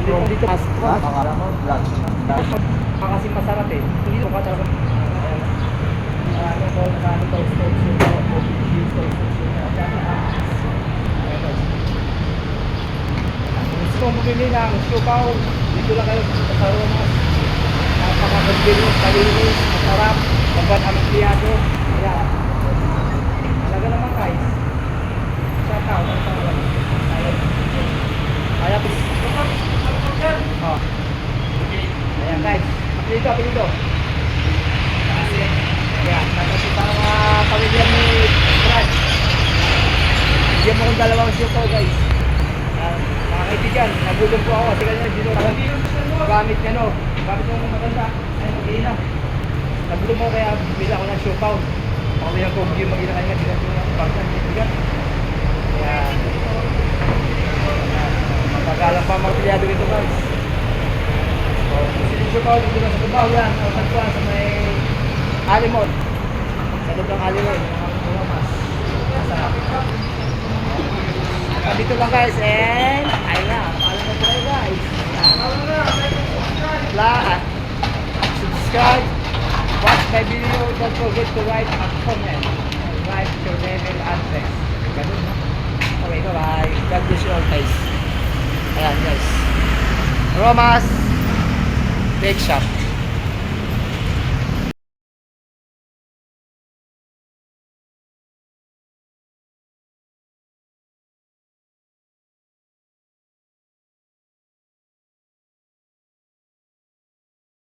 dito mas kasi masarap eh. Hindi ko talaga gusto kong bumili ng siopaw, dito lang kayo sa Romas. Napakagandang, kalinis, masarap, magbat ampliyado. Ayan. Talaga naman guys. Shout out. Kaya ayan guys, apelido. Ayan, kasi para mga pamilya ni Brad. Bigyan mo kong dalawang siopaw guys. Mga kaibigan, nagutom po ako kasi kanina dito gamit mo maganda. Ay, mag-iina. Nagutom ako kaya bili ako ng siopaw. Pakawin ko yung mag-iina kanina, bilang ko yung pagkakas kaibigan. Kaya magagalang pa mag-pilyado rito guys. So, yung siopaw dito na sa Cubao yan. Sa may Alimon. Sa loob ng Alimon. Masarap. Dito lang guys, and ayun na, paalam na po kayo guys. Subscribe, watch my video, don't forget to write a comment, write your name and address. Ganun, no? Okay, bye. God bless you all guys. Ayan guys, Romas Bake Shop.